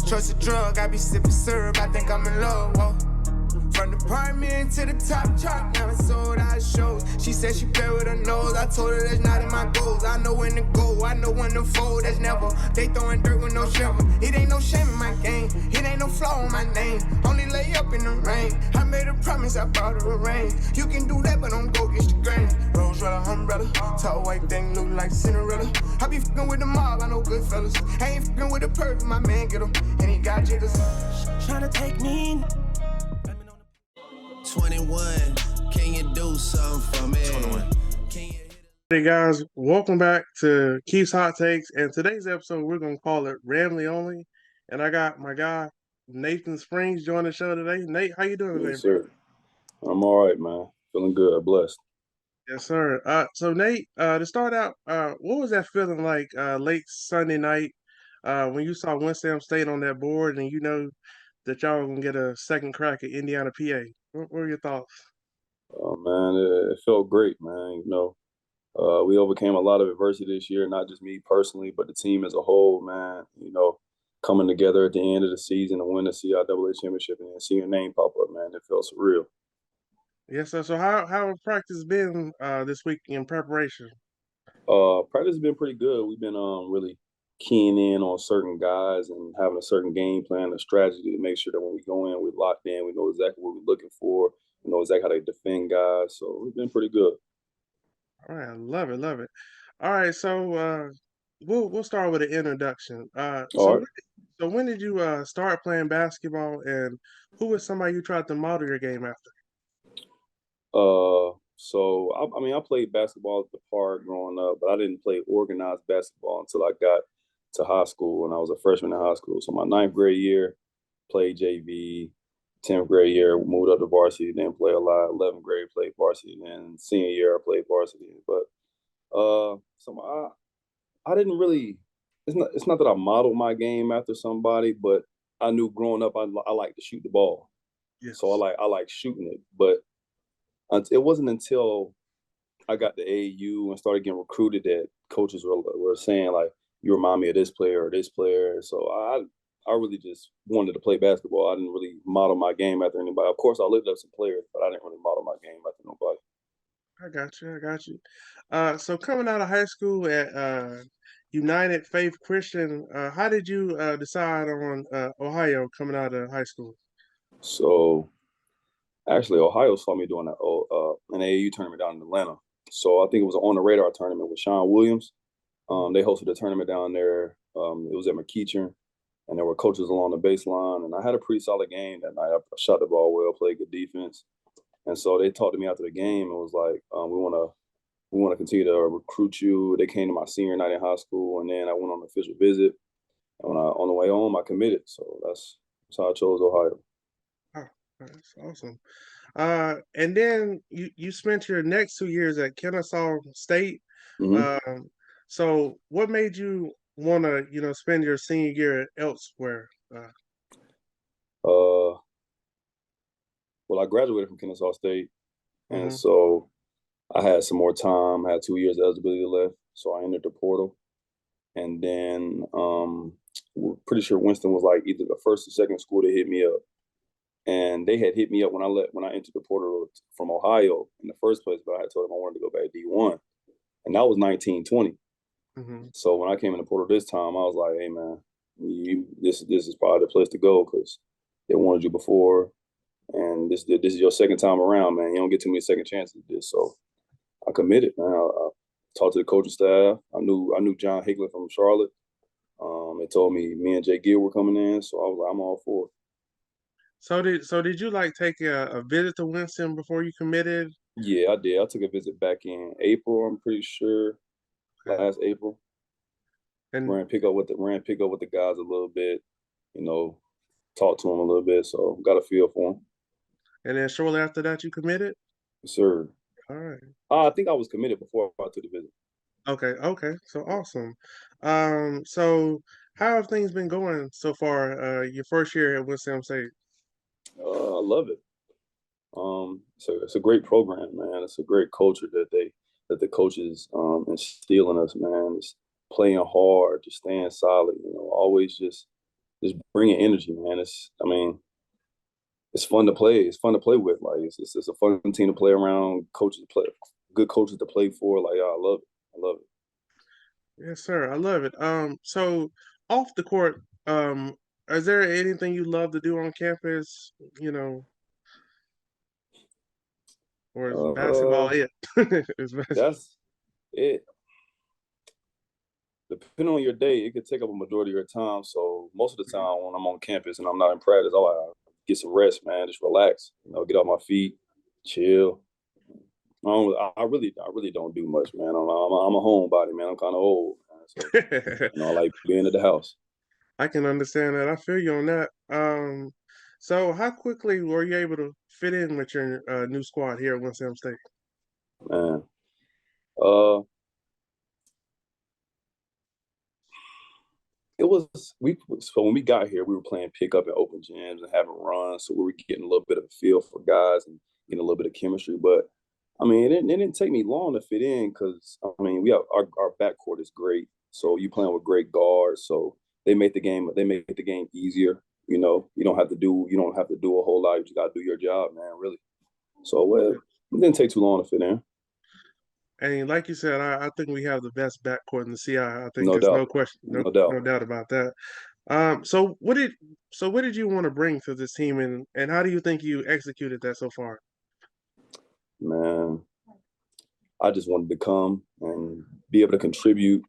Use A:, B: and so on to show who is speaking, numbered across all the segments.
A: Trust a drug, I be sipping syrup, I think I'm in love, whoa. From the apartment to the top truck, now it's sold out shows. She said she play with her nose, I told her that's not in my goals. I know when to go, I know when to fold, that's never. They throwing dirt with no shovel. It ain't no shame in my game, it ain't no flaw in my name. Only lay up in the rain, I made a promise, I brought her a ring. You can do that, but don't go against the grain. Rose red umbrella, tall white thing look like Cinderella. I be fucking with the mob, I know good fellas. I ain't fucking with the perp, my man get him, and he got jiggers. Tryna take me
B: 21, can you do something for me? 21.
C: Hey guys, welcome back to Keith's Hot Takes, and today's episode we're going to call it Ramily Only, and I got my guy Nathan Springs joining the show today. Nate, how you doing today,
D: Yes, sir. I'm all right, man. Feeling good, blessed.
C: Yes, sir. So Nate, to start out, what was that feeling like late Sunday night when you saw Winston State on that board and you know that y'all were going to get a second crack at Indiana, PA? What were your thoughts?
D: Oh, man, it felt great, man. We overcame a lot of adversity this year, not just me personally, but the team as a whole, man. Coming together at the end of the season to win the CIAA championship and then seeing your name pop up, man, it felt surreal.
C: Yes, sir. So how have practice been this week in preparation?
D: Practice has been pretty good. We've been really keying in on certain guys and having a certain game plan, a strategy to make sure that when we go in, we're locked in. We know exactly what we're looking for. We know exactly how they defend guys. So we've been pretty good.
C: All right, I love it, love it. All right, so we'll start with an introduction.
D: All right.
C: So when did you start playing basketball, and who was somebody you tried to model your game after?
D: I played basketball at the park growing up, but I didn't play organized basketball until I got to high school, and I was a freshman in high school. So my ninth grade year, played JV. 10th grade year, moved up to varsity, then played a lot. 11th grade, played varsity. Then senior year, I played varsity. But I didn't really. It's not that I modeled my game after somebody, but I knew growing up I like to shoot the ball.
C: Yes.
D: So I like shooting it. But it wasn't until I got to AAU and started getting recruited that coaches were saying, like, you remind me of this player or this player. So I really just wanted to play basketball. I didn't really model my game after anybody. Of course, I lived up some players, but I didn't really model my game after nobody.
C: I got you. So coming out of high school at United Faith Christian, how did you decide on Ohio coming out of high school?
D: So actually, Ohio saw me doing an AAU tournament down in Atlanta. So I think it was an on the radar tournament with Sean Williams. They hosted a tournament down there. It was at McEachern, and there were coaches along the baseline. And I had a pretty solid game that night. I shot the ball well, played good defense. And so they talked to me after the game and was like, we want to continue to recruit you. They came to my senior night in high school, and then I went on an official visit. And on the way home, I committed. So that's how I chose Ohio.
C: Oh, that's awesome. And then you spent your next 2 years at Kennesaw State.
D: Mm-hmm.
C: So what made you want to, spend your senior year elsewhere?
D: Well, I graduated from Kennesaw State, and
C: Mm-hmm.
D: so I had some more time. I had 2 years of eligibility left, so I entered the portal. And then we're pretty sure Winston was like either the first or second school to hit me up. And they had hit me up when I entered the portal from Ohio in the first place, but I had told them I wanted to go back to D1. And that was 1920.
C: Mm-hmm.
D: So when I came in the portal this time, I was like, hey, man, this is probably the place to go because they wanted you before. And this is your second time around, man. You don't get too many second chances at this. So I committed, man. I talked to the coaching staff. I knew John Hickler from Charlotte. They told me and Jay Gill were coming in, so I was like, I'm all for it.
C: So did you take a visit to Winston before you committed?
D: Yeah, I did. I took a visit back in April. I'm pretty sure last April.
C: And
D: ran pick up with the guys a little bit. Talk to them a little bit. So got a feel for them.
C: And then shortly after that, you committed?
D: Yes, sir.
C: All right.
D: I think I was committed before I took the visit.
C: Okay. So awesome. So how have things been going so far? Your first year at Winston State?
D: I love it. It's a great program, man. It's a great culture that the coaches instill in us, man. It's playing hard, just staying solid. Always just just bringing energy, man. It's fun to play. It's fun to play with. Like it's a fun team to play around. Coaches to play, good coaches to play for. Like I love it. I love it.
C: Yes, sir. I love it. So off the court, is there anything you love to do on campus? You know, or is basketball
D: Uh,
C: it? Is
D: that's it. Depending on your day, it could take up a majority of your time. So most of the time when I'm on campus and I'm not in practice, I like get some rest, man. Just relax. Get off my feet, chill. I really don't do much, man. I'm a homebody, man. I'm kind of old, man. So
C: basketball?
D: I like being at the house,
C: I can understand that. I feel you on that. So how quickly were you able to fit in with your new squad here at Winston State?
D: man. Uh, it was we so when we got here, we were playing pickup and open gyms and having runs, so we were getting a little bit of a feel for guys and getting a little bit of chemistry. But I mean, it didn't take me long to fit in because I mean, we have our backcourt is great, so you playing with great guards, so they make the game easier. You don't have to do a whole lot. You just got to do your job, man. Really. So well, it didn't take too long to fit in,
C: And like you said, I think we have the best backcourt in the CI. I think
D: no
C: there's no
D: doubt,
C: question,
D: no doubt.
C: no doubt about that. So what did you want to bring to this team, and how do you think you executed that so far?
D: Man, I just wanted to come and be able to contribute,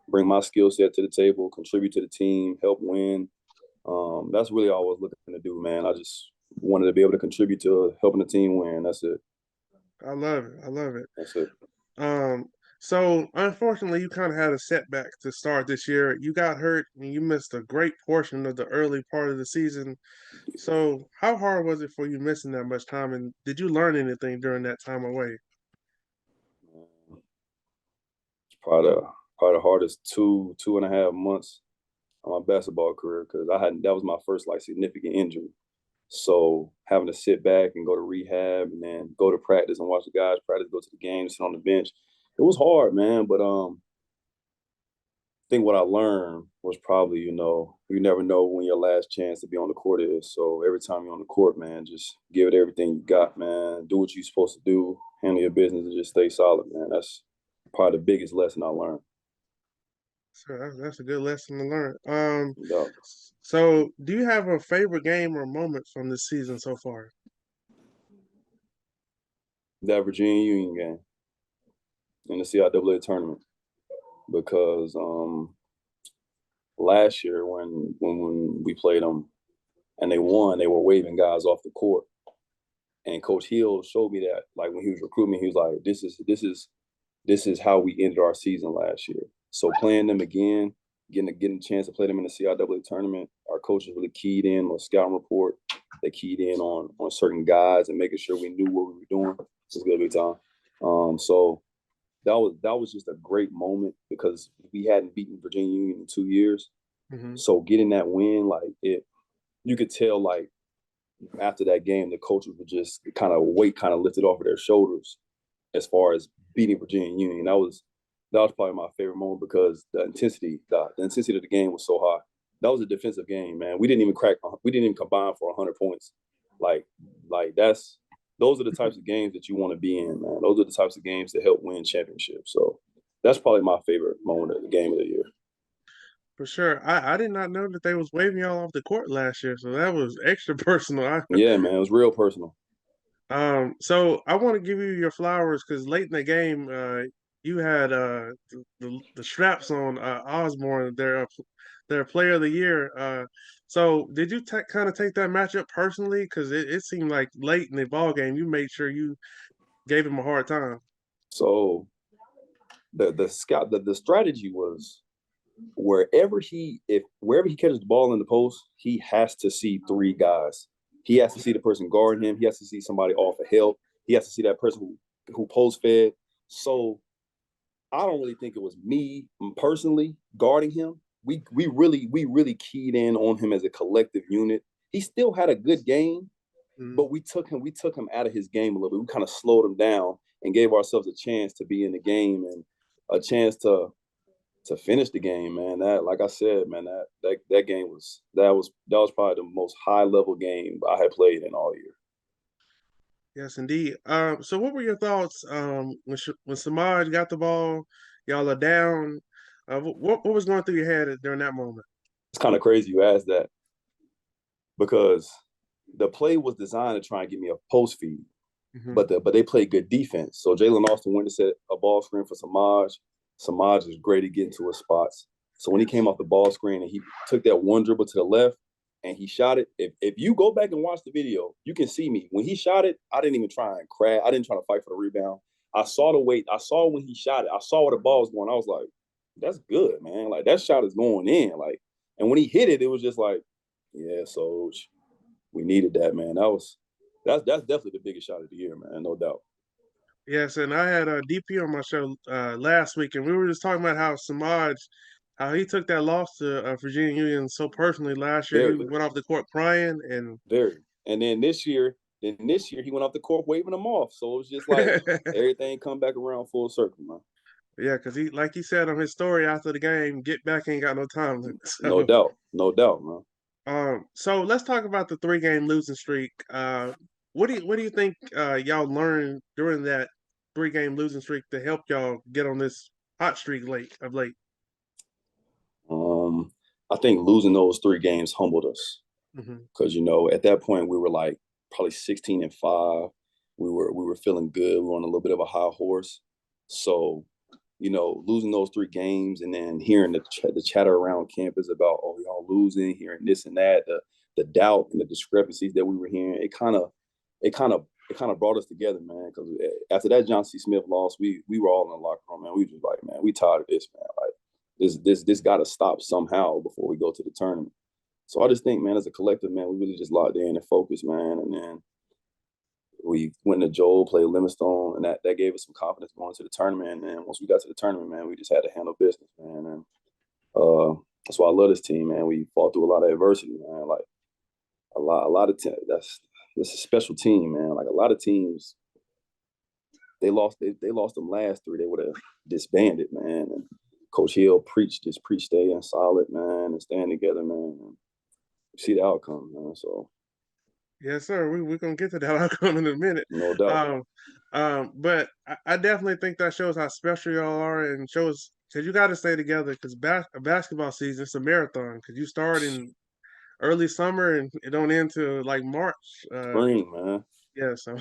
D: bring my skill set to the table, contribute to the team, help win. That's really all I was looking to do, man. I just wanted to be able to contribute to helping the team win. That's it.
C: I love it. I love it.
D: That's it.
C: Um, so unfortunately, you kind of had a setback to start this year. You got hurt and you missed a great portion of the early part of the season. So how hard was it for you missing that much time, and did you learn anything during that time away?
D: It's probably the hardest two and a half months of my basketball career because that was my first like significant injury. So having to sit back and go to rehab and then go to practice and watch the guys practice, go to the game, sit on the bench. It was hard, man. But think what I learned was probably, you never know when your last chance to be on the court is. So every time you're on the court, man, just give it everything you got, man. Do what you're supposed to do, handle your business, and just stay solid, man. That's probably the biggest lesson I learned.
C: So that's a good lesson to learn.
D: No.
C: So do you have a favorite game or moment from this season so far?
D: That Virginia Union game in the CIAA tournament because last year when we played them and they won, they were waving guys off the court. And Coach Hill showed me that, like when he was recruiting me, he was like, "This is how we ended our season last year." So playing them again, getting a chance to play them in the CIAA tournament, our coaches really keyed in on scouting report. They keyed in on certain guys and making sure we knew what we were doing. It was a good big time. So that was just a great moment because we hadn't beaten Virginia Union in 2 years.
C: Hmm.
D: So getting that win, like you could tell, like after that game, the coaches were just kind of weight kind of lifted off of their shoulders as far as beating Virginia Union. That was probably my favorite moment because the intensity of the game was so high. That was a defensive game, man. We didn't even combine for 100 points. Like those are the types of games that you want to be in, man. Those are the types of games that help win championships. So that's probably my favorite moment of the game of the year.
C: For sure. I did not know that they was waving y'all off the court last year, so that was extra personal.
D: Yeah, man, it was real personal.
C: So I want to give you your flowers because late in the game, you had the straps on Osborne, their player of the year. So did you kind of take that matchup personally? Because it seemed like late in the ball game, you made sure you gave him a hard time.
D: So the strategy was wherever he catches the ball in the post, he has to see three guys. He has to see the person guarding him. He has to see somebody off of help. He has to see that person who post fed. So I don't really think it was me personally guarding him. We really keyed in on him as a collective unit. He still had a good game,
C: Mm.
D: but we took him out of his game a little bit. We kind of slowed him down and gave ourselves a chance to be in the game and a chance to to finish the game, man. That, like I said, man, that game was probably the most high level game I had played in all year.
C: Yes, indeed. So what were your thoughts when Samaj got the ball, y'all are down? What was going through your head during that moment?
D: It's kind of crazy you asked that because the play was designed to try and give me a post feed,
C: Hmm.
D: but they played good defense. So Jalen Austin went to set a ball screen for Samaj. Samaj is great at getting to his spots. So when he came off the ball screen and he took that one dribble to the left and he shot it, if you go back and watch the video, you can see me. When he shot it, I didn't even try and crash. I didn't try to fight for the rebound. I saw the weight. I saw when he shot it. I saw where the ball was going. I was like, that's good, man. Like, that shot is going in. Like, and when he hit it, it was just like, yeah, so we needed that, man. That's definitely the biggest shot of the year, man, no doubt.
C: Yes, and I had a DP on my show last week, and we were just talking about how Samaj, how he took that loss to Virginia Union so personally last year. He
D: Very,
C: went off the court crying, and
D: very. And then this year he went off the court waving them off. So it was just like everything come back around full circle, man.
C: yeah, because he, like he said on his story after the game, get back ain't got no time.
D: No
C: So,
D: doubt, no doubt, man.
C: so let's talk about the 3 game losing streak. What do you think y'all learned during that 3 game losing streak to help y'all get on this hot streak late?
D: Um, I think losing those 3 games humbled us
C: Hmm.
D: because at that point we were like probably 16-5. We were feeling good. We were on a little bit of a high horse. So losing those 3 games and then hearing the chatter around campus about, oh, y'all losing, hearing this and that, the doubt and the discrepancies that we were hearing, it kind of brought us together, man. Because after that John C. Smith loss, we were all in the locker room, man. We were just like, man, we tired of this, man. Like, this got to stop somehow before we go to the tournament. So I just think, man, as a collective, man, we really just locked in and focused, man. And then we went to Joel, played Livingstone, and that gave us some confidence going to the tournament. And once we got to the tournament, man, we just had to handle business, man. And that's why I love this team, man. We fought through a lot of adversity, man. Like a lot of this is a special team, man. Like a lot of teams, they lost them last 3. They would have disbanded, man. And Coach Hill preached staying solid, man, and staying together, man. And you see the outcome, man. So
C: Yes, sir. We're gonna get to that outcome in a minute.
D: no doubt.
C: Um, but I definitely think that shows how special y'all are, and shows because you got to stay together. Because a basketball season, it's a marathon. Because you start in early summer and it don't end till like March.
D: Spring, man.
C: Yeah, so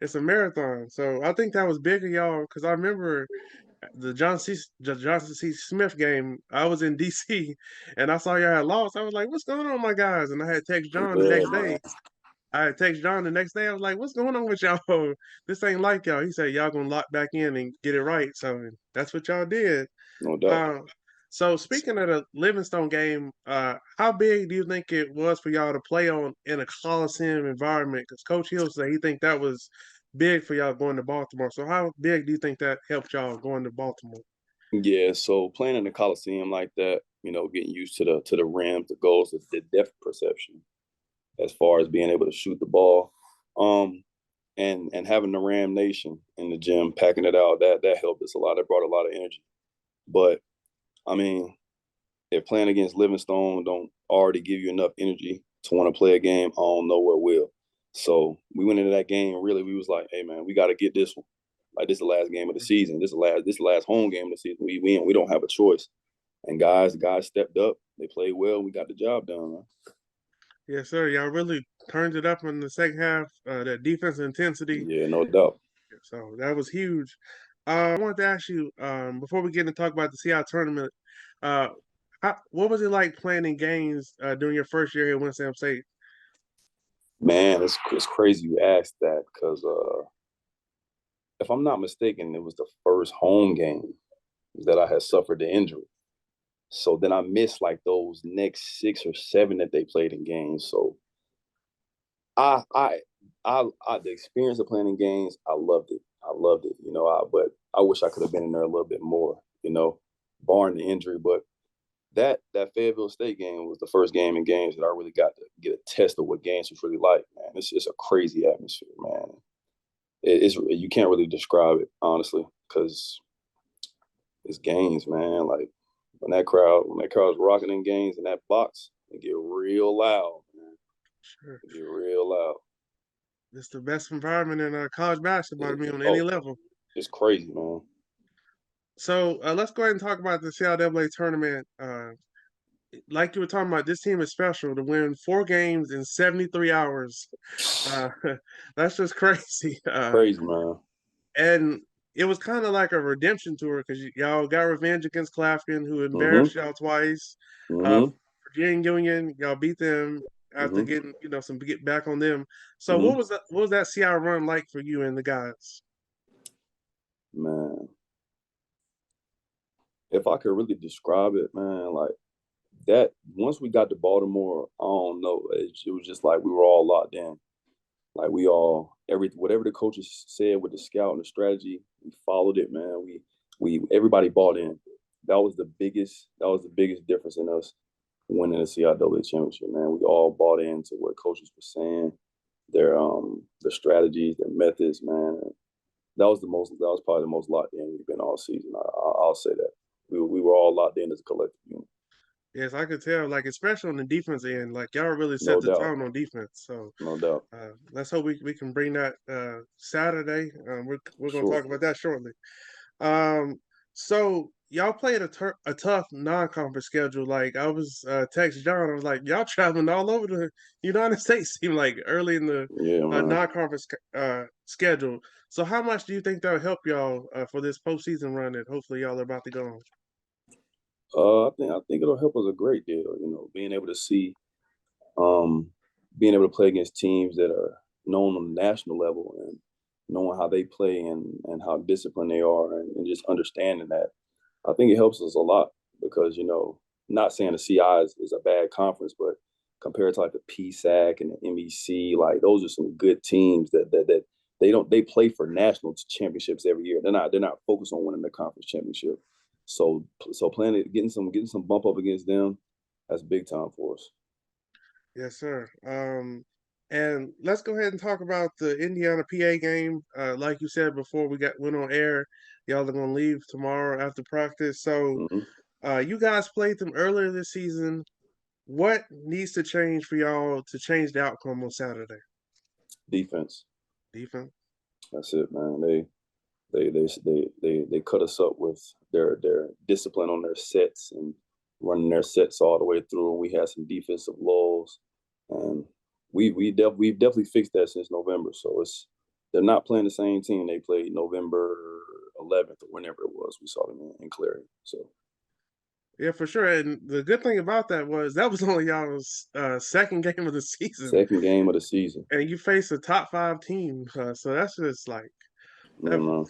C: it's a marathon. So I think that was big of y'all because I remember the Johnson C. Smith game. I was in DC and I saw y'all had lost. I was like, "What's going on, my guys?" And I had text John the
D: Yeah,
C: next
D: man.
C: day. I had text John the next day. I was like, "What's going on with y'all? This ain't like y'all." He said, "Y'all gonna lock back in and get it right." So that's what y'all did.
D: No doubt.
C: Uh, so speaking of the Livingstone game, how big do you think it was for y'all to play on in a Coliseum environment? Because Coach Hill said he think that was big for y'all going to Baltimore. So how big do you think that helped y'all going to Baltimore?
D: Yeah, so playing in the Coliseum like that, getting used to the rims, the goals, the depth perception as far as being able to shoot the ball, um, and having the Ram Nation in the gym packing it out, that helped us a lot. It brought a lot of energy. But I mean, if playing against Livingstone don't already give you enough energy to want to play a game, I don't know what will. So we went into that game. Really, we was like, hey man, we got to get this one. Like, this is the last game of the season. This is the last home game of the season. We win. We don't have a choice. And guys stepped up. They played well. We got the job done, man.
C: Yes, sir. Y'all really turned it up in the second half. That defense intensity.
D: Yeah, no doubt.
C: So that was huge. I wanted to ask you before we get into talk about the CI tournament. Uh, what was it like playing in games during your first year here at Winston State?
D: Man, it's crazy you asked that because if I'm not mistaken, it was the first home game that I had suffered the injury. So then I missed like those next 6 or 7 that they played in games. So I I the experience of playing in games, I loved it. I loved it. But I wish I could have been in there a little bit more. Barring the injury. But that Fayetteville State game was the first game in games that I really got to get a test of what games was really like. Man, it's a crazy atmosphere, man. It's you can't really describe it honestly because it's games, man. Like When that crowd's rocking in games in that box, it get real loud, man.
C: Sure.
D: It get real loud.
C: It's the best environment in college basketball to me on any
D: Oh,
C: level.
D: it's crazy, man.
C: So let's go ahead and talk about the CIAA tournament. Like you were talking about, this team is special to win 4 games in 73 hours. Uh, that's just crazy.
D: Crazy, man.
C: And it was kind of like a redemption tour because y'all got revenge against Claflin, who
D: Mm-hmm.
C: embarrassed y'all twice. Uh,
D: Mm-hmm.
C: Virginia Union, y'all beat them after
D: Mm-hmm.
C: getting some get back on them. So
D: Mm-hmm.
C: what was that CI run like for you and the guys?
D: Man, if I could really describe it, man, like that. Once we got to Baltimore, I don't know. It was just like we were all locked in. Like we all whatever the coaches said with the scout and the strategy, we followed it, man. We everybody bought in. That was the biggest difference in us winning the CIAA championship, man. We all bought into what coaches were saying, their strategies, their methods, man. And that was probably the most locked in we've been all season. I'll say that. We were all locked in as a collective unit.
C: Yes, I could tell, like especially on the defense end, like y'all really set
D: No
C: the
D: doubt.
C: tone on defense. So
D: No doubt.
C: let's hope we can bring that Saturday. We're gonna
D: Sure.
C: talk about that shortly. Um, so y'all played a tough non-conference schedule. Like I was text John, I was like, y'all traveling all over the United States. Seemed like early in the
D: Yeah, man.
C: non-conference schedule. So how much do you think that'll help y'all for this postseason run that hopefully y'all are about to go on?
D: I think it'll help us a great deal. Being able to see, um, being able to play against teams that are known on the national level and knowing how they play and how disciplined they are and just understanding that. I think it helps us a lot because not saying the CI is a bad conference, but compared to like the PSAC and the MEC, like those are some good teams that they play for national championships every year. They're not focused on winning the conference championship. So playing getting some bump up against them, that's big time for us.
C: Yes, sir. And let's go ahead and talk about the Indiana PA game. Like you said before we went on air, y'all are gonna leave tomorrow after practice. So
D: Mm-hmm.
C: you guys played them earlier this season. What needs to change for y'all to change the outcome on Saturday?
D: Defense.
C: Defense.
D: That's it, man. They cut us up with their discipline on their sets and running their sets all the way through. And we had some defensive lulls, and we've definitely fixed that since November. So they're not playing the same team they played November 11th or whenever it was we saw them in Clary. So
C: Yeah, for sure. And the good thing about that was only y'all's second game of the season,
D: second game of the season,
C: and you face a top 5 team. So that's just like
D: you
C: that.
D: know,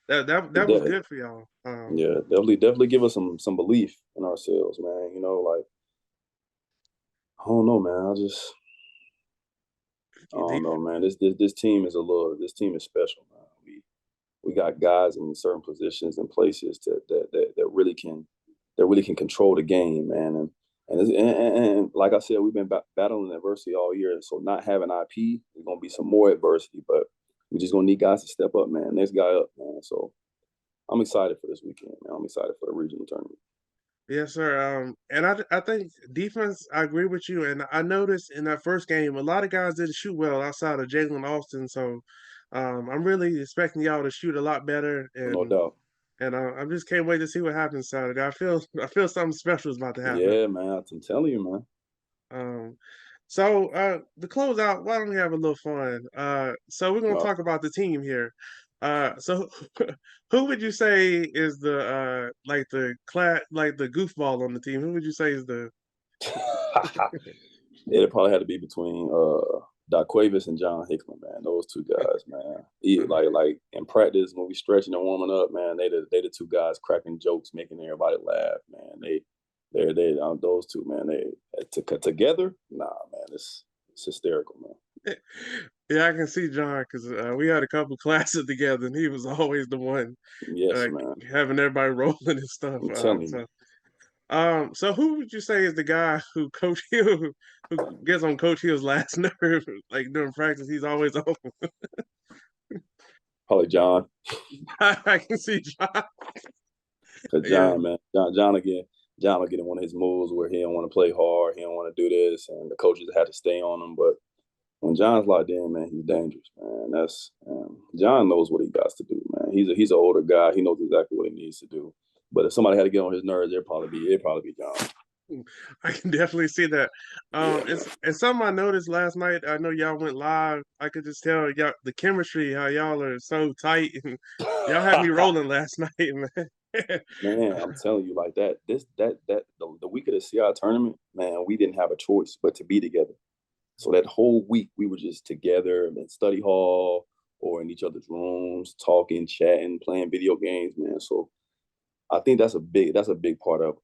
C: That was good for y'all.
D: yeah, definitely give us some belief in ourselves, man. Like I don't know, man. I don't know, man. This team is this team is special, man. We got guys in certain positions and places that really can control the game, man. And like I said, we've been battling adversity all year. So not having IP is gonna be some more adversity, but we just gonna need guys to step up, man. Next guy up, man. So I'm excited for this weekend, man. I'm excited for the regional tournament.
C: Yes, sir. And I think defense. I agree with you. And I noticed in that first game, a lot of guys didn't shoot well outside of Jalen Austin. So, I'm really expecting y'all to shoot a lot better.
D: No
C: And
D: doubt.
C: I just can't wait to see what happens Saturday. I feel something special is about to happen.
D: Yeah, man. I'm telling you, man.
C: Um, so to close out, why don't we have a little fun? So we're gonna
D: Uh,
C: talk about the team here. So who would you say is the like the goofball on the team? Who would you say is the
D: it probably had to be between Daquavis and John Hickman, man. Those two guys, man. Like in practice when we stretching and warming up, man. They the two guys cracking jokes, making everybody laugh, man. They those two, man. They together, nah, man. It's hysterical, man.
C: Yeah, I can see John because we had a couple classes together, and he was always the one
D: Yes,
C: uh,
D: man.
C: having everybody rolling and stuff.
D: I'm telling you.
C: So who would you say is the guy who Coach Hill who gets on Coach Hill's last nerve, like during practice? He's always open.
D: Probably John.
C: I can see John.
D: Cause
C: Yeah,
D: John, man. John again. John would get in one of his moves where he don't want to play hard, he don't want to do this, and the coaches had to stay on him. But when John's locked in, man, he's dangerous, man. John knows what he got to do, man. He's an older guy. He knows exactly what he needs to do. But if somebody had to get on his nerves, it'd probably be John.
C: I can definitely see that. And something I noticed last night. I know y'all went live. I could just tell y'all the chemistry, how y'all are so tight, and y'all had me rolling last night, man.
D: Man, I'm telling you, like the week of the CI tournament, man, we didn't have a choice but to be together. So that whole week we were just together in study hall or in each other's rooms, talking, chatting, playing video games, man. So I think that's a big part of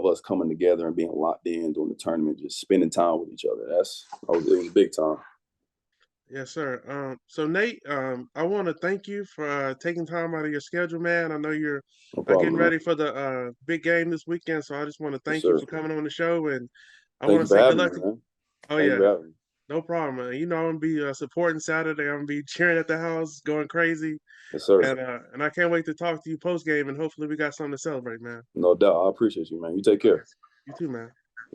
D: us coming together and being locked in during the tournament, just spending time with each other. It was big time.
C: Yes, sir. So Nate, I want to thank you for taking time out of your schedule, man. I know you're
D: No
C: getting
D: problem, man.
C: ready for the big game this weekend, so I just want to
D: Yes,
C: thank you
D: sir.
C: for coming on the show, and I
D: Thank
C: want
D: you
C: to
D: for
C: say good
D: having me,
C: luck.
D: man.
C: Oh
D: Thank you
C: yeah,
D: for having me.
C: no problem, man. You know I'm gonna be supporting Saturday. I'm gonna be cheering at the house, going crazy,
D: Yes, sir.
C: and I can't wait to talk to you post game, and hopefully we got something to celebrate, man.
D: No doubt. I appreciate you, man. You take
C: All
D: care.
C: right, you too, man.